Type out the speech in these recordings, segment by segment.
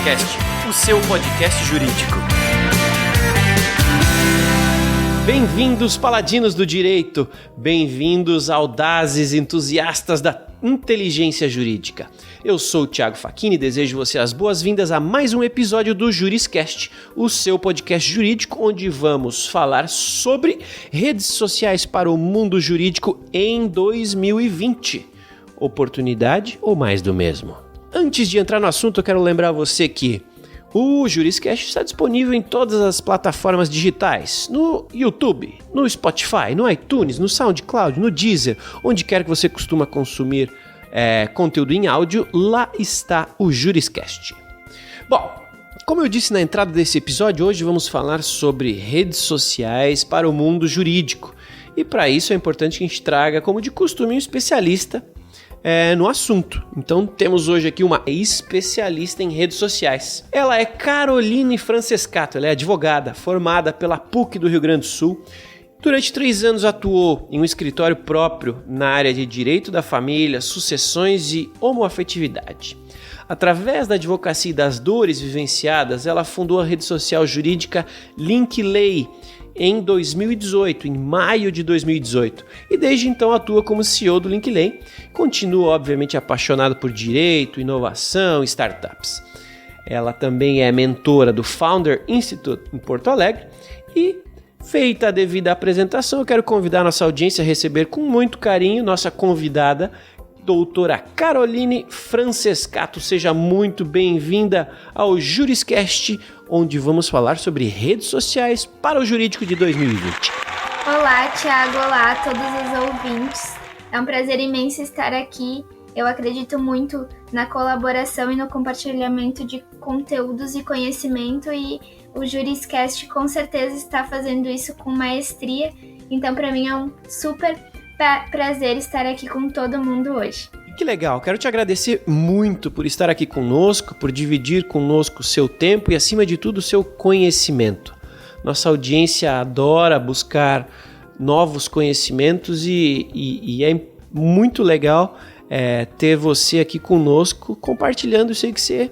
Juriscast, o seu podcast jurídico. Bem-vindos, paladinos do direito, bem-vindos, audazes entusiastas da inteligência jurídica. Eu sou o Thiago Facchini e desejo você as boas-vindas a mais um episódio do Juriscast, o seu podcast jurídico, onde vamos falar sobre redes sociais para o mundo jurídico em 2020. Oportunidade ou mais do mesmo? Antes de entrar no assunto, eu quero lembrar você que o Juriscast está disponível em todas as plataformas digitais, no YouTube, no Spotify, no iTunes, no SoundCloud, no Deezer, onde quer que você costuma consumir conteúdo em áudio, lá está o Juriscast. Bom, como eu disse na entrada desse episódio, hoje vamos falar sobre redes sociais para o mundo jurídico. E para isso é importante que a gente traga, como de costume, um especialista no assunto. Então temos hoje aqui uma especialista em redes sociais. Ela é Caroline Francescato, ela é advogada, formada pela PUC do Rio Grande do Sul. Durante 3 anos atuou em um escritório próprio na área de direito da família, sucessões e homoafetividade. Através da advocacia e das dores vivenciadas, ela fundou a rede social jurídica Linkley em 2018, em maio de 2018, e desde então atua como CEO do Linkley. Continua, obviamente, apaixonada por direito, inovação e startups. Ela também é mentora do Founder Institute em Porto Alegre e, feita a devida apresentação, eu quero convidar a nossa audiência a receber com muito carinho nossa convidada, doutora Caroline Francescato. Seja muito bem-vinda ao Juriscast, onde vamos falar sobre redes sociais para o jurídico de 2020. Olá, Thiago. Olá a todos os ouvintes. É um prazer imenso estar aqui. Eu acredito muito na colaboração e no compartilhamento de conteúdos e conhecimento, e o Juriscast com certeza está fazendo isso com maestria. Então, para mim é um super prazer estar aqui com todo mundo hoje. Que legal, quero te agradecer muito por estar aqui conosco, por dividir conosco o seu tempo e, acima de tudo, o seu conhecimento. Nossa audiência adora buscar novos conhecimentos e é muito legal ter você aqui conosco compartilhando isso aí que você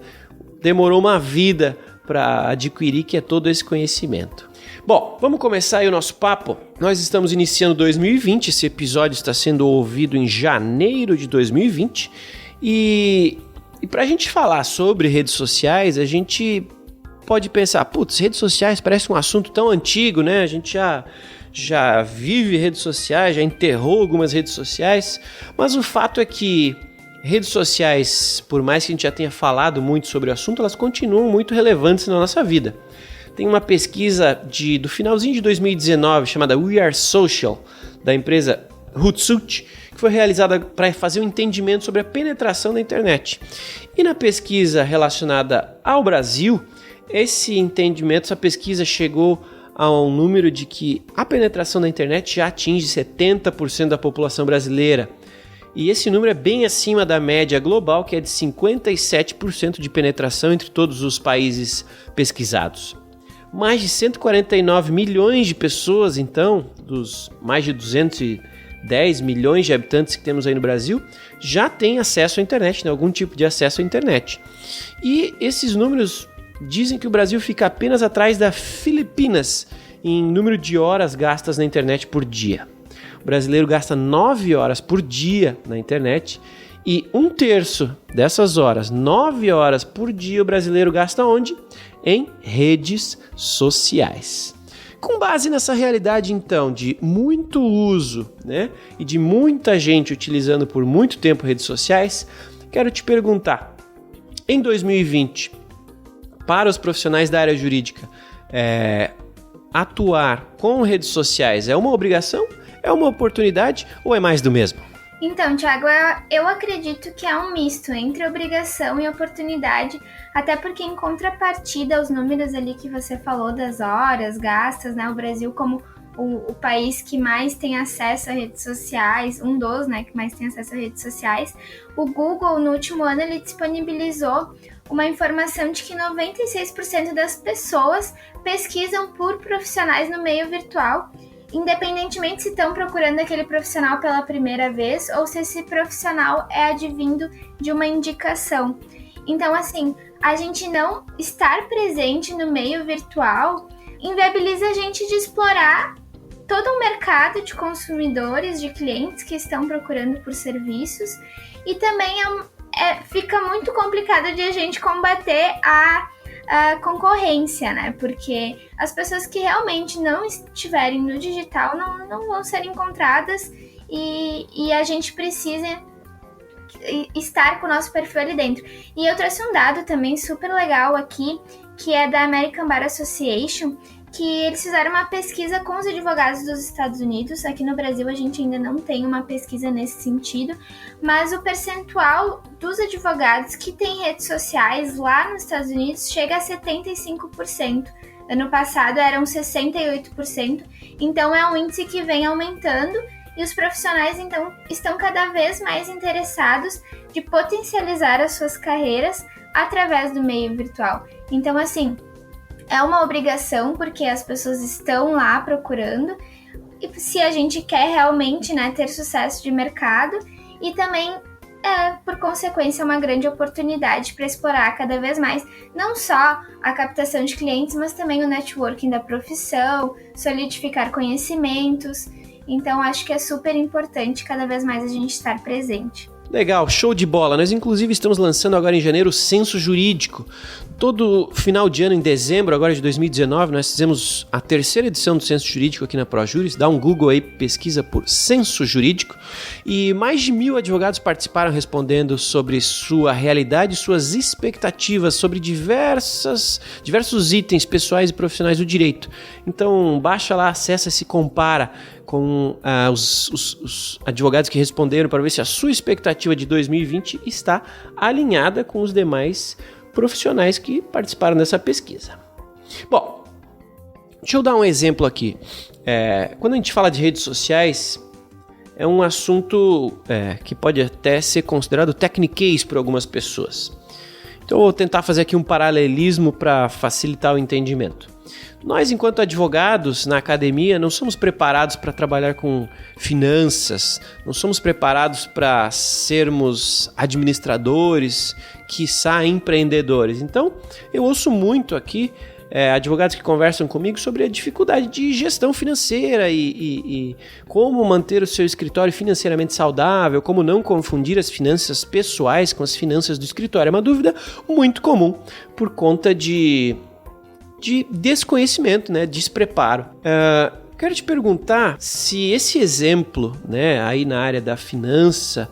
demorou uma vida para adquirir, que é todo esse conhecimento. Bom, vamos começar aí o nosso papo. Nós estamos iniciando 2020, esse episódio está sendo ouvido em janeiro de 2020 e para a gente falar sobre redes sociais, a gente pode pensar, redes sociais parece um assunto tão antigo, né? A gente já vive redes sociais, já enterrou algumas redes sociais, mas o fato é que redes sociais, por mais que a gente já tenha falado muito sobre o assunto, elas continuam muito relevantes na nossa vida. Tem uma pesquisa do finalzinho de 2019 chamada We Are Social, da empresa Hootsuite, que foi realizada para fazer um entendimento sobre a penetração da internet. E na pesquisa relacionada ao Brasil, essa pesquisa chegou a um número de que a penetração da internet já atinge 70% da população brasileira. E esse número é bem acima da média global, que é de 57% de penetração entre todos os países pesquisados. Mais de 149 milhões de pessoas, então, dos mais de 210 milhões de habitantes que temos aí no Brasil, já têm acesso à internet, né? Algum tipo de acesso à internet. E esses números dizem que o Brasil fica apenas atrás da Filipinas em número de horas gastas na internet por dia. O brasileiro gasta 9 horas por dia na internet e 1/3 dessas horas, 9 horas por dia, o brasileiro gasta onde? Em redes sociais. Com base nessa realidade, então, de muito uso, né, e de muita gente utilizando por muito tempo redes sociais, quero te perguntar, em 2020, para os profissionais da área jurídica, atuar com redes sociais é uma obrigação, é uma oportunidade ou é mais do mesmo? Então, Thiago, eu acredito que é um misto entre obrigação e oportunidade, até porque em contrapartida, os números ali que você falou das horas gastas, né, o Brasil como o país que mais tem acesso a redes sociais, um dos, né, que mais tem acesso a redes sociais, o Google, no último ano, ele disponibilizou uma informação de que 96% das pessoas pesquisam por profissionais no meio virtual, independentemente se estão procurando aquele profissional pela primeira vez ou se esse profissional é advindo de uma indicação. Então, assim, a gente não estar presente no meio virtual inviabiliza a gente de explorar todo um mercado de consumidores, de clientes que estão procurando por serviços, e também fica muito complicado de a gente combater a concorrência, né? Porque as pessoas que realmente não estiverem no digital não vão ser encontradas, e a gente precisa estar com o nosso perfil ali dentro. E eu trouxe um dado também super legal aqui, que é da American Bar Association, que eles fizeram uma pesquisa com os advogados dos Estados Unidos. Aqui no Brasil a gente ainda não tem uma pesquisa nesse sentido, mas o percentual dos advogados que têm redes sociais lá nos Estados Unidos chega a 75%. Ano passado eram 68%, então é um índice que vem aumentando, e os profissionais então estão cada vez mais interessados de potencializar as suas carreiras através do meio virtual. Então, assim, é uma obrigação, porque as pessoas estão lá procurando, e se a gente quer realmente, né, ter sucesso de mercado, e também por consequência, uma grande oportunidade para explorar cada vez mais, não só a captação de clientes, mas também o networking da profissão, solidificar conhecimentos. Então, acho que é super importante cada vez mais a gente estar presente. Legal, show de bola. Nós, inclusive, estamos lançando agora em janeiro o Censo Jurídico. Todo final de ano, em dezembro agora de 2019, nós fizemos a 3ª edição do Censo Jurídico aqui na ProJuris. Dá um Google aí, pesquisa por Censo Jurídico. E mais de 1.000 advogados participaram respondendo sobre sua realidade e suas expectativas sobre diversos itens pessoais e profissionais do direito. Então, baixa lá, acessa e se compara com os advogados que responderam para ver se a sua expectativa de 2020 está alinhada com os demais profissionais que participaram dessa pesquisa. Bom, deixa eu dar um exemplo aqui. Quando a gente fala de redes sociais, é um assunto que pode até ser considerado tecniquez por algumas pessoas. Então eu vou tentar fazer aqui um paralelismo para facilitar o entendimento. Nós, enquanto advogados na academia, não somos preparados para trabalhar com finanças, não somos preparados para sermos administradores, quiçá empreendedores. Então, eu ouço muito aqui advogados que conversam comigo sobre a dificuldade de gestão financeira e como manter o seu escritório financeiramente saudável, como não confundir as finanças pessoais com as finanças do escritório. É uma dúvida muito comum por conta de desconhecimento, né, despreparo. Quero te perguntar se esse exemplo, né, aí na área da finança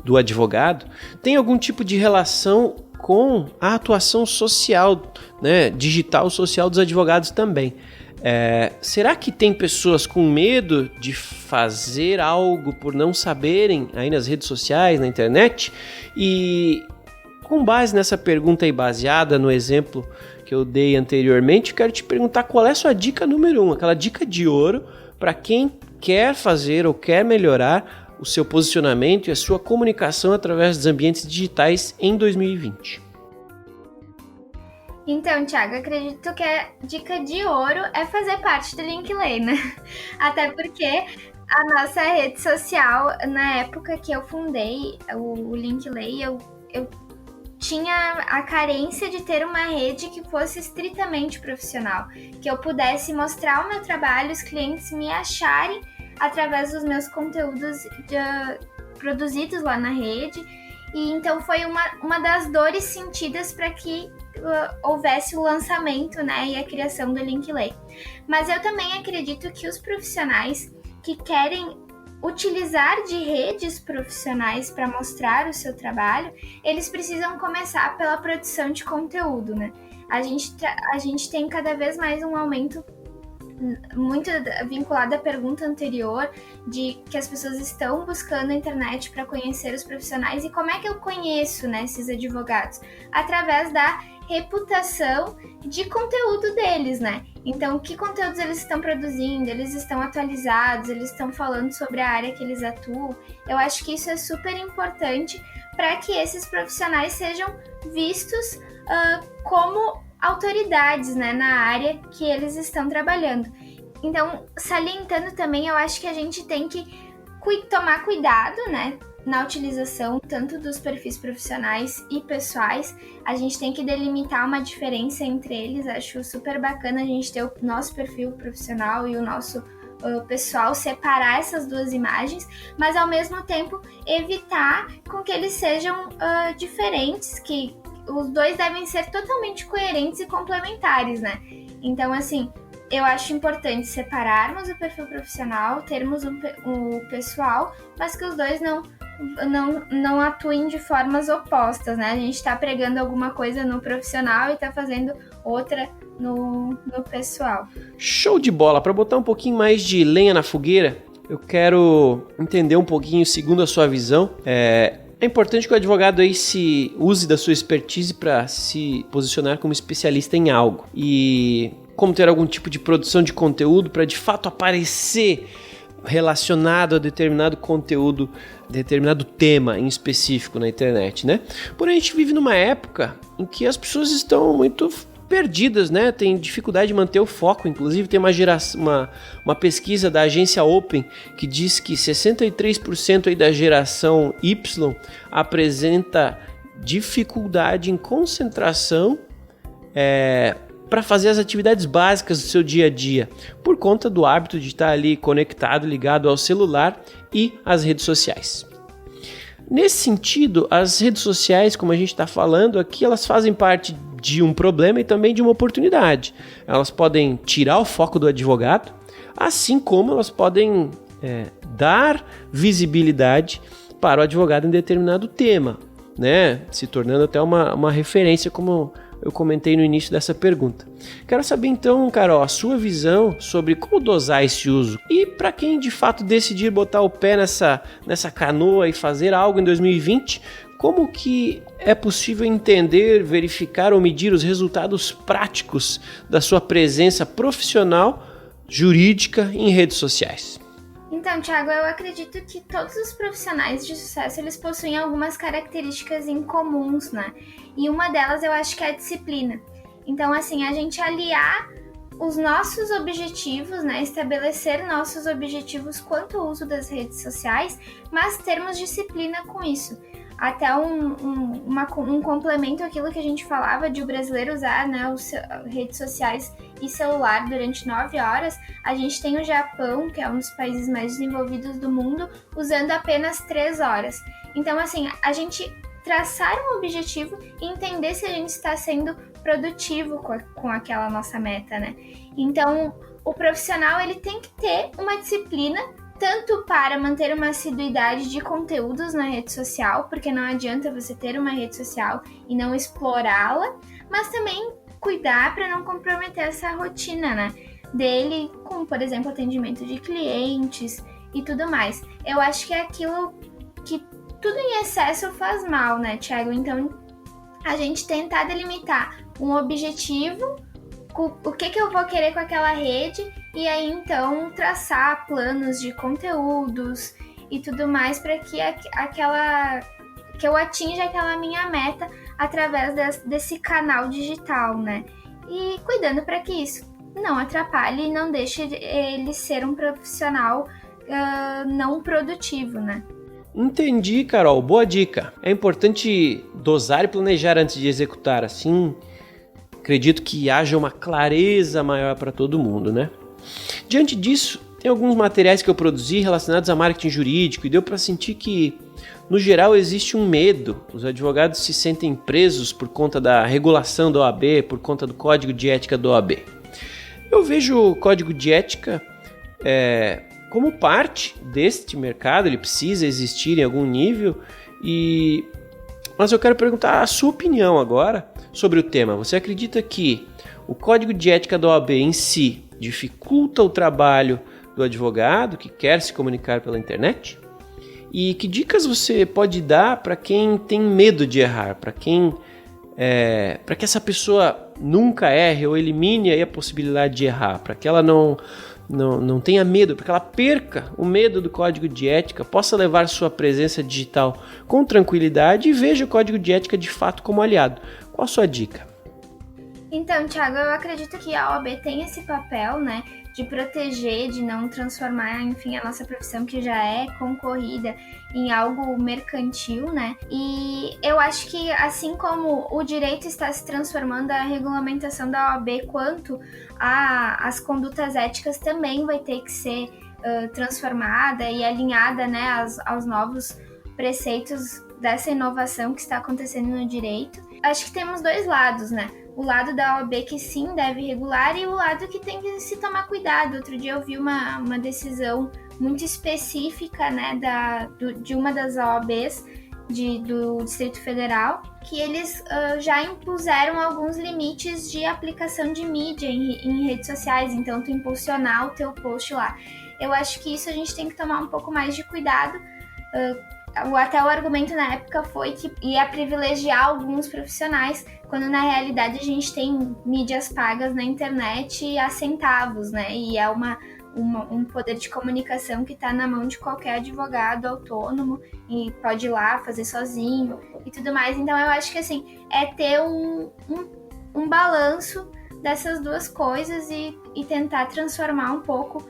do advogado tem algum tipo de relação com a atuação social, né, digital social dos advogados também. Será que tem pessoas com medo de fazer algo por não saberem aí nas redes sociais, na internet? E com base nessa pergunta e baseada no exemplo que eu dei anteriormente, quero te perguntar qual é a sua dica número 1, aquela dica de ouro para quem quer fazer ou quer melhorar o seu posicionamento e a sua comunicação através dos ambientes digitais em 2020. Então, Thiago, acredito que a dica de ouro é fazer parte do Linkley, né? Até porque a nossa rede social, na época que eu fundei o Linkley, eu tinha a carência de ter uma rede que fosse estritamente profissional, que eu pudesse mostrar o meu trabalho, os clientes me acharem através dos meus conteúdos produzidos lá na rede. E então foi uma das dores sentidas para que houvesse o lançamento, né, e a criação do Linkley. Mas eu também acredito que os profissionais que querem utilizar de redes profissionais para mostrar o seu trabalho, eles precisam começar pela produção de conteúdo, né? A gente tem cada vez mais um aumento muito vinculado à pergunta anterior, de que as pessoas estão buscando a internet para conhecer os profissionais. E como é que eu conheço, né, esses advogados? Através da reputação de conteúdo deles, né? Então, que conteúdos eles estão produzindo, eles estão atualizados, eles estão falando sobre a área que eles atuam. Eu acho que isso é super importante para que esses profissionais sejam vistos como autoridades, né, na área que eles estão trabalhando. Então, salientando também, eu acho que a gente tem que tomar cuidado, né, na utilização tanto dos perfis profissionais e pessoais, a gente tem que delimitar uma diferença entre eles. Acho super bacana a gente ter o nosso perfil profissional e o nosso pessoal, separar essas duas imagens, mas ao mesmo tempo evitar com que eles sejam diferentes, que os dois devem ser totalmente coerentes e complementares, né? Então, assim, eu acho importante separarmos o perfil profissional, termos o pessoal, mas que os dois não atuem de formas opostas, né? A gente tá pregando alguma coisa no profissional e tá fazendo outra no pessoal. Show de bola! Para botar um pouquinho mais de lenha na fogueira, eu quero entender um pouquinho, segundo a sua visão, é importante que o advogado aí se use da sua expertise para se posicionar como especialista em algo. E como ter algum tipo de produção de conteúdo para de fato aparecer relacionado a determinado conteúdo, determinado tema em específico na internet, né? Porém, a gente vive numa época em que as pessoas estão muito perdidas, né? Tem dificuldade de manter o foco. Inclusive, tem uma pesquisa da agência Open que diz que 63% aí da geração Y apresenta dificuldade em concentração para fazer as atividades básicas do seu dia a dia, por conta do hábito de estar ali conectado, ligado ao celular e às redes sociais. Nesse sentido, as redes sociais, como a gente está falando aqui, elas fazem parte de um problema e também de uma oportunidade. Elas podem tirar o foco do advogado, assim como elas podem dar visibilidade para o advogado em determinado tema, né? Se tornando até uma referência, como eu comentei no início dessa pergunta. Quero saber então, Carol, a sua visão sobre como dosar esse uso. E para quem de fato decidir botar o pé nessa canoa e fazer algo em 2020, como que é possível entender, verificar ou medir os resultados práticos da sua presença profissional, jurídica em redes sociais? Então, Thiago, eu acredito que todos os profissionais de sucesso, eles possuem algumas características em comuns, né? E uma delas eu acho que é a disciplina. Então, assim, a gente aliar os nossos objetivos, né? Estabelecer nossos objetivos quanto ao uso das redes sociais, mas termos disciplina com isso. Até um complemento àquilo que a gente falava de o brasileiro usar, né, redes sociais e celular durante 9 horas, a gente tem o Japão, que é um dos países mais desenvolvidos do mundo, usando apenas 3 horas. Então, assim, a gente traçar um objetivo e entender se a gente está sendo produtivo com aquela nossa meta, né? Então, o profissional, ele tem que ter uma disciplina tanto para manter uma assiduidade de conteúdos na rede social, porque não adianta você ter uma rede social e não explorá-la, mas também cuidar para não comprometer essa rotina, né, dele com, por exemplo, atendimento de clientes e tudo mais. Eu acho que é aquilo que tudo em excesso faz mal, né, Thiago? Então, a gente tentar delimitar um objetivo, o que eu vou querer com aquela rede, e aí então traçar planos de conteúdos e tudo mais para que eu atinja aquela minha meta através desse canal digital, né? E cuidando para que isso não atrapalhe e não deixe ele ser um profissional não produtivo, né? Entendi, Carol. Boa dica. É importante dosar e planejar antes de executar. Assim, acredito que haja uma clareza maior para todo mundo, né? Diante disso, tem alguns materiais que eu produzi relacionados a marketing jurídico e deu para sentir que, no geral, existe um medo. Os advogados se sentem presos por conta da regulação da OAB, por conta do código de ética da OAB. Eu vejo o código de ética como parte deste mercado, ele precisa existir em algum nível, mas eu quero perguntar a sua opinião agora sobre o tema. Você acredita que o código de ética da OAB em si dificulta o trabalho do advogado que quer se comunicar pela internet? E que dicas você pode dar para quem tem medo de errar, para que essa pessoa nunca erre ou elimine aí a possibilidade de errar, para que ela não tenha medo, para que ela perca o medo do código de ética, possa levar sua presença digital com tranquilidade e veja o código de ética de fato como aliado? Qual a sua dica? Então, Thiago, eu acredito que a OAB tem esse papel, né, de proteger, de não transformar, enfim, a nossa profissão, que já é concorrida, em algo mercantil, né? E eu acho que, assim como o direito está se transformando, a regulamentação da OAB quanto às condutas éticas também vai ter que ser transformada e alinhada, né, aos novos preceitos dessa inovação que está acontecendo no direito. Acho que temos dois lados, né? O lado da OAB que sim deve regular e o lado que tem que se tomar cuidado. Outro dia eu vi uma decisão muito específica, né, de uma das OABs do Distrito Federal, que eles já impuseram alguns limites de aplicação de mídia em redes sociais, então tu impulsionar o teu post lá. Eu acho que isso a gente tem que tomar um pouco mais de cuidado. Até o argumento na época foi que ia privilegiar alguns profissionais, quando na realidade a gente tem mídias pagas na internet a centavos, né? E é um poder de comunicação que está na mão de qualquer advogado autônomo e pode ir lá fazer sozinho e tudo mais. Então eu acho que assim, é ter um balanço dessas duas coisas e tentar transformar um pouco,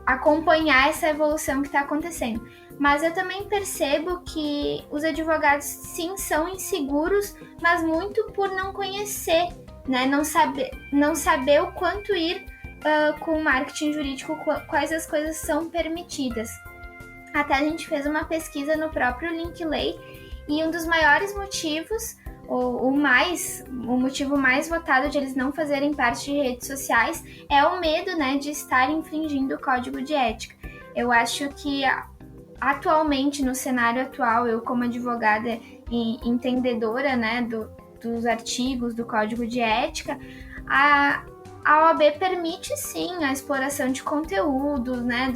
acompanhar essa evolução que está acontecendo. Mas eu também percebo que os advogados, sim, são inseguros, mas muito por não conhecer, né? Não saber o quanto ir com o marketing jurídico, quais as coisas são permitidas. Até a gente fez uma pesquisa no próprio Linkley e um dos maiores motivos, o motivo mais votado de eles não fazerem parte de redes sociais é o medo, né, de estar infringindo o código de ética. Eu acho que atualmente, no cenário atual, eu como advogada e entendedora, né, dos artigos do código de ética, a OAB permite sim a exploração de conteúdo, né,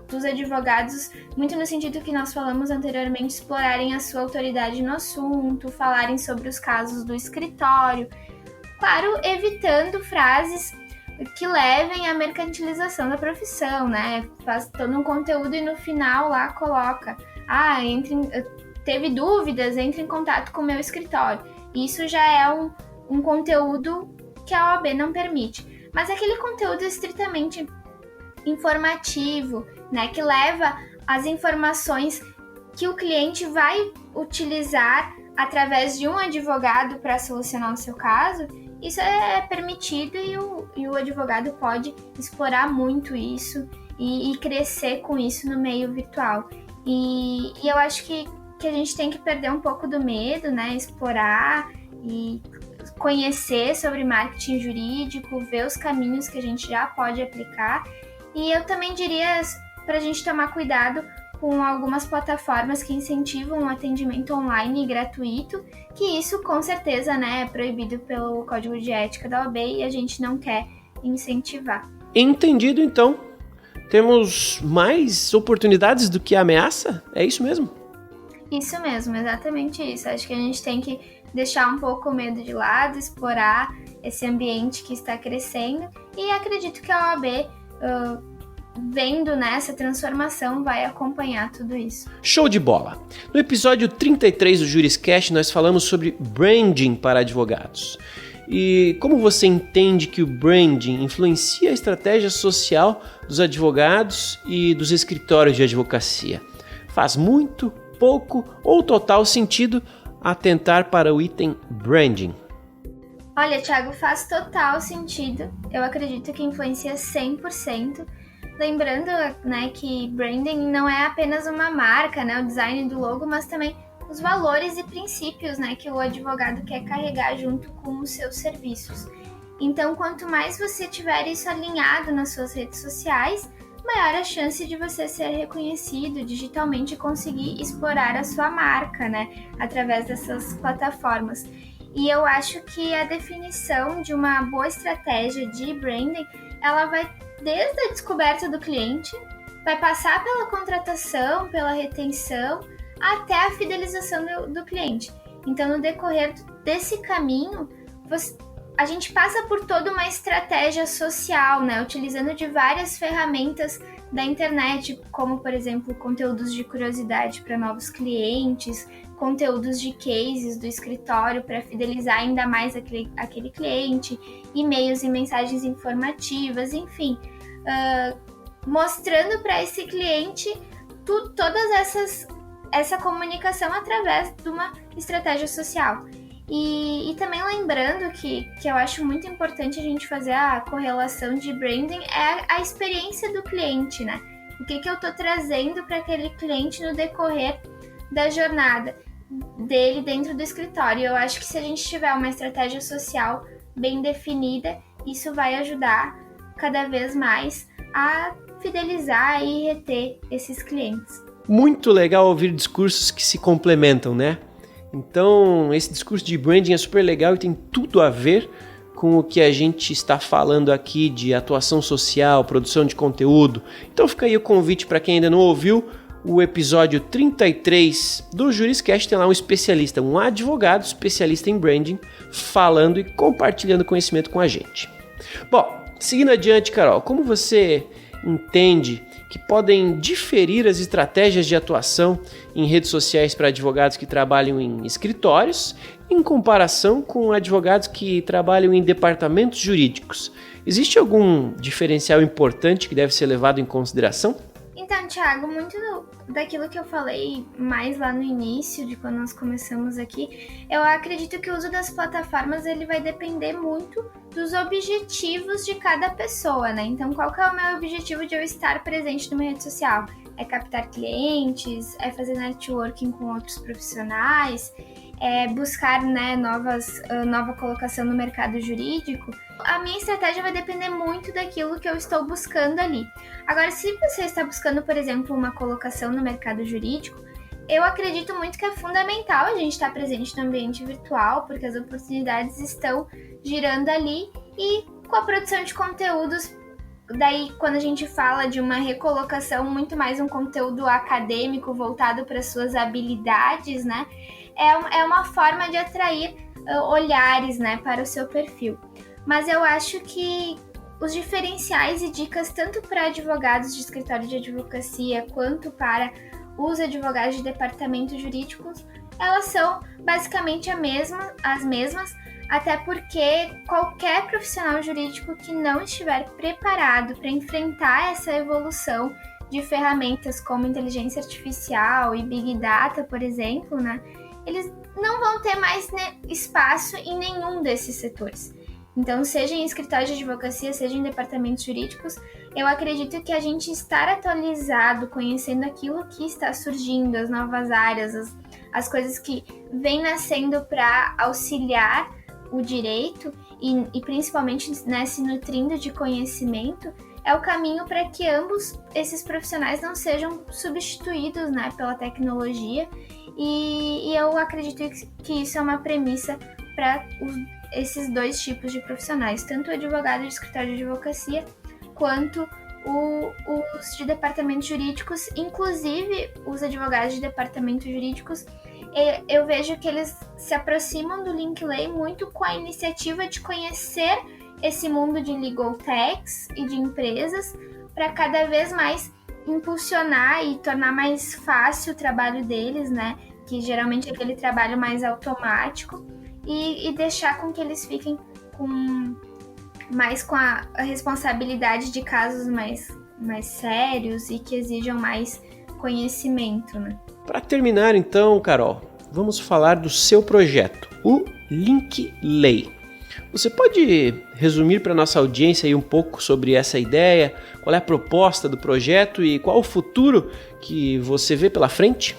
dos advogados, muito no sentido que nós falamos anteriormente, explorarem a sua autoridade no assunto, falarem sobre os casos do escritório, claro, evitando frases que levem à mercantilização da profissão, né? Faz todo um conteúdo e no final lá coloca, teve dúvidas, entre em contato com o meu escritório. Isso já é um conteúdo que a OAB não permite. Mas aquele conteúdo estritamente informativo, né, que leva as informações que o cliente vai utilizar através de um advogado para solucionar o seu caso, isso é permitido e o advogado pode explorar muito isso e crescer com isso no meio virtual. E eu acho que a gente tem que perder um pouco do medo, né, explorar e conhecer sobre marketing jurídico, ver os caminhos que a gente já pode aplicar. E eu também diria para a gente tomar cuidado com algumas plataformas que incentivam o atendimento online gratuito, que isso com certeza, né, é proibido pelo Código de Ética da OAB e a gente não quer incentivar. Entendido, então. Temos mais oportunidades do que ameaça? É isso mesmo? Isso mesmo, exatamente isso. Acho que a gente tem que deixar um pouco o medo de lado, explorar esse ambiente que está crescendo e acredito que a OAB, vendo nessa transformação, vai acompanhar tudo isso. Show de bola! No episódio 33 do JurisCast, nós falamos sobre branding para advogados. E como você entende que o branding influencia a estratégia social dos advogados e dos escritórios de advocacia? Faz muito, pouco ou total sentido atentar para o item branding? Olha, Thiago, faz total sentido. Eu acredito que influencia 100%. Lembrando, né, que branding não é apenas uma marca, né, o design do logo, mas também os valores e princípios, né, que o advogado quer carregar junto com os seus serviços. Então, quanto mais você tiver isso alinhado nas suas redes sociais, maior a chance de você ser reconhecido digitalmente e conseguir explorar a sua marca, né, através dessas plataformas. E eu acho que a definição de uma boa estratégia de branding, ela vai desde a descoberta do cliente, vai passar pela contratação, pela retenção, até a fidelização do cliente. Então, no decorrer desse caminho, a gente passa por toda uma estratégia social, né? Utilizando de várias ferramentas da internet, como, por exemplo, conteúdos de curiosidade para novos clientes, conteúdos de cases do escritório para fidelizar ainda mais aquele cliente, e-mails e mensagens informativas, enfim, mostrando para esse cliente essa comunicação através de uma estratégia social. E também lembrando que eu acho muito importante a gente fazer a correlação de branding é a experiência do cliente, né? O que eu estou trazendo para aquele cliente no decorrer da jornada dele dentro do escritório. Eu acho que se a gente tiver uma estratégia social bem definida, isso vai ajudar cada vez mais a fidelizar e reter esses clientes. Muito legal ouvir discursos que se complementam, né? Então, esse discurso de branding é super legal e tem tudo a ver com o que a gente está falando aqui de atuação social, produção de conteúdo. Então fica aí o convite para quem ainda não ouviu o episódio 33 do Juriscast. Tem lá um especialista, um advogado especialista em branding, falando e compartilhando conhecimento com a gente. Bom, seguindo adiante, Carol, como você entende que podem diferir as estratégias de atuação em redes sociais para advogados que trabalham em escritórios em comparação com advogados que trabalham em departamentos jurídicos? Existe algum diferencial importante que deve ser levado em consideração? Então, Thiago, muito daquilo que eu falei mais lá no início, de quando nós começamos aqui, eu acredito que o uso das plataformas ele vai depender muito dos objetivos de cada pessoa, né? Então, qual que é o meu objetivo de eu estar presente numa rede social? É captar clientes, é fazer networking com outros profissionais, é buscar, né, nova colocação no mercado jurídico. A minha estratégia vai depender muito daquilo que eu estou buscando ali. Agora, se você está buscando, por exemplo, uma colocação no mercado jurídico, eu acredito muito que é fundamental a gente estar presente no ambiente virtual, porque as oportunidades estão girando ali, e com a produção de conteúdos, daí quando a gente fala de uma recolocação, muito mais um conteúdo acadêmico voltado para suas habilidades, né? É uma forma de atrair olhares, né, para o seu perfil. Mas eu acho que os diferenciais e dicas, tanto para advogados de escritório de advocacia, quanto para os advogados de departamentos jurídicos, elas são basicamente as mesmas, até porque qualquer profissional jurídico que não estiver preparado para enfrentar essa evolução de ferramentas como inteligência artificial e Big Data, por exemplo, né, eles não vão ter mais espaço em nenhum desses setores. Então, seja em escritório de advocacia, seja em departamentos jurídicos, eu acredito que a gente estar atualizado, conhecendo aquilo que está surgindo, as novas áreas, as coisas que vêm nascendo para auxiliar o direito e principalmente, né, se nutrindo de conhecimento, é o caminho para que ambos esses profissionais não sejam substituídos, né, pela tecnologia. E eu acredito que isso é uma premissa para esses dois tipos de profissionais, tanto o advogado de escritório de advocacia quanto os de departamentos jurídicos. Inclusive, os advogados de departamentos jurídicos, eu vejo que eles se aproximam do Linkley muito com a iniciativa de conhecer esse mundo de legal techs e de empresas para cada vez mais impulsionar e tornar mais fácil o trabalho deles, né? Que geralmente é aquele trabalho mais automático, e deixar com que eles fiquem com a responsabilidade de casos mais sérios e que exijam mais conhecimento, né? Para terminar, então, Carol, vamos falar do seu projeto, o Linkley. Você pode resumir para a nossa audiência aí um pouco sobre essa ideia, qual é a proposta do projeto e qual o futuro que você vê pela frente?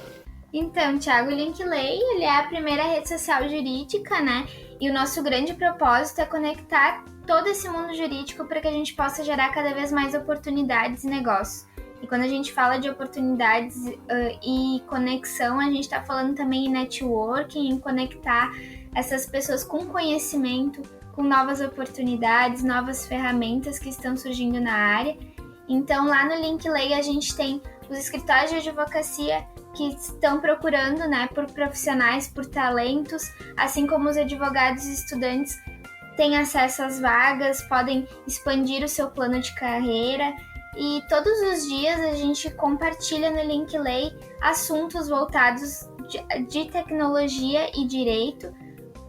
Então, Thiago, o Linkley, ele é a primeira rede social jurídica, né? E o nosso grande propósito é conectar todo esse mundo jurídico para que a gente possa gerar cada vez mais oportunidades e negócios. E quando a gente fala de oportunidades e conexão, a gente está falando também em networking, em conectar essas pessoas com conhecimento, com novas oportunidades, novas ferramentas que estão surgindo na área. Então, lá no Linkley, a gente tem os escritórios de advocacia que estão procurando, né, por profissionais, por talentos, assim como os advogados e estudantes têm acesso às vagas, podem expandir o seu plano de carreira. E todos os dias a gente compartilha no Linkley assuntos voltados de tecnologia e direito,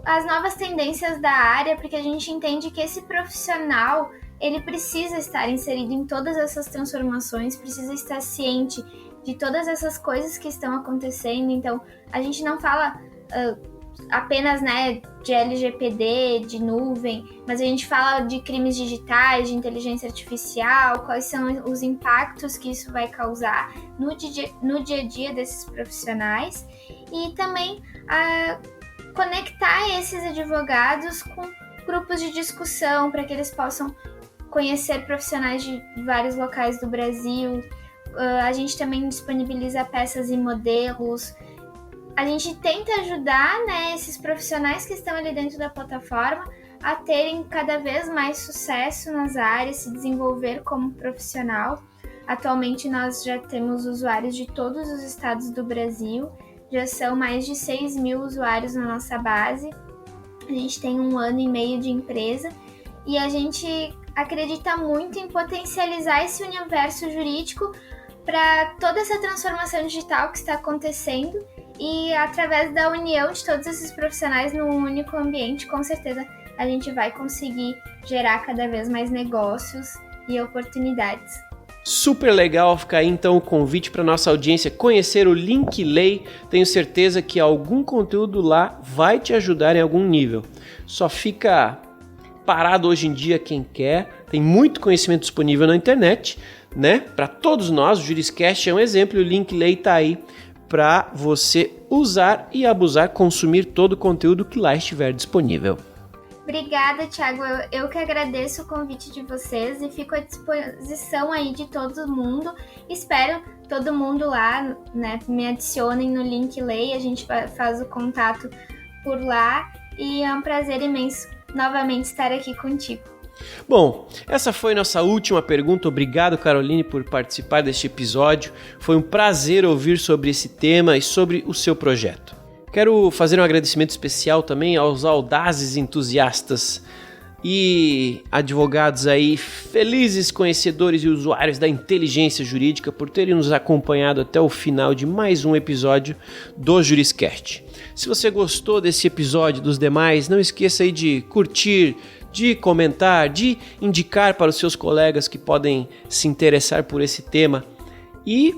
as novas tendências da área, porque a gente entende que esse profissional, ele precisa estar inserido em todas essas transformações, precisa estar ciente de todas essas coisas que estão acontecendo. Então, a gente não fala apenas, né, de LGPD, de nuvem, mas a gente fala de crimes digitais, de inteligência artificial, quais são os impactos que isso vai causar no dia a dia desses profissionais, e também conectar esses advogados com grupos de discussão para que eles possam conhecer profissionais de vários locais do Brasil. A gente também disponibiliza peças e modelos. A gente tenta ajudar, né, esses profissionais que estão ali dentro da plataforma a terem cada vez mais sucesso nas áreas, se desenvolver como profissional. Atualmente nós já temos usuários de todos os estados do Brasil, já são mais de 6 mil usuários na nossa base. A gente tem 1 ano e meio de empresa e a gente acredita muito em potencializar esse universo jurídico para toda essa transformação digital que está acontecendo, e através da união de todos esses profissionais num único ambiente, com certeza a gente vai conseguir gerar cada vez mais negócios e oportunidades. Super legal, ficar aí então o convite para nossa audiência conhecer o Linklay. Tenho certeza que algum conteúdo lá vai te ajudar em algum nível. Só fica parado hoje em dia quem quer, tem muito conhecimento disponível na internet, né? Para todos nós, o Juriscast é um exemplo e o Linklay está aí para você usar e abusar, consumir todo o conteúdo que lá estiver disponível. Obrigada, Thiago. Eu que agradeço o convite de vocês e fico à disposição aí de todo mundo. Espero todo mundo lá, né, me adicionem no Linklay, a gente faz o contato por lá e é um prazer imenso novamente estar aqui contigo. Bom, essa foi nossa última pergunta. Obrigado, Caroline, por participar deste episódio. Foi um prazer ouvir sobre esse tema e sobre o seu projeto. Quero fazer um agradecimento especial também aos audazes entusiastas e advogados aí, felizes conhecedores e usuários da inteligência jurídica, por terem nos acompanhado até o final de mais um episódio do Juriscast. Se você gostou desse episódio e dos demais, não esqueça aí de curtir, de comentar, de indicar para os seus colegas que podem se interessar por esse tema. E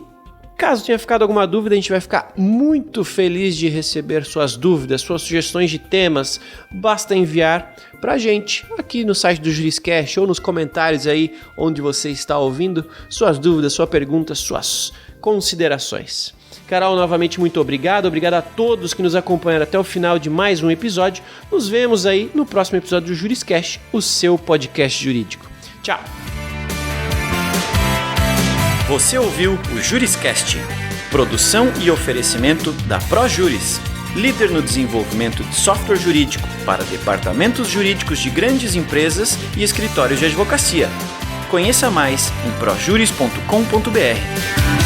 caso tenha ficado alguma dúvida, a gente vai ficar muito feliz de receber suas dúvidas, suas sugestões de temas. Basta enviar para a gente aqui no site do Juriscast ou nos comentários aí onde você está ouvindo suas dúvidas, sua pergunta, suas considerações. Carol, novamente muito obrigado. Obrigado a todos que nos acompanharam até o final de mais um episódio. Nos vemos aí no próximo episódio do Juriscast, o seu podcast jurídico. Tchau! Você ouviu o Juriscast, produção e oferecimento da ProJuris, líder no desenvolvimento de software jurídico para departamentos jurídicos de grandes empresas e escritórios de advocacia. Conheça mais em projuris.com.br.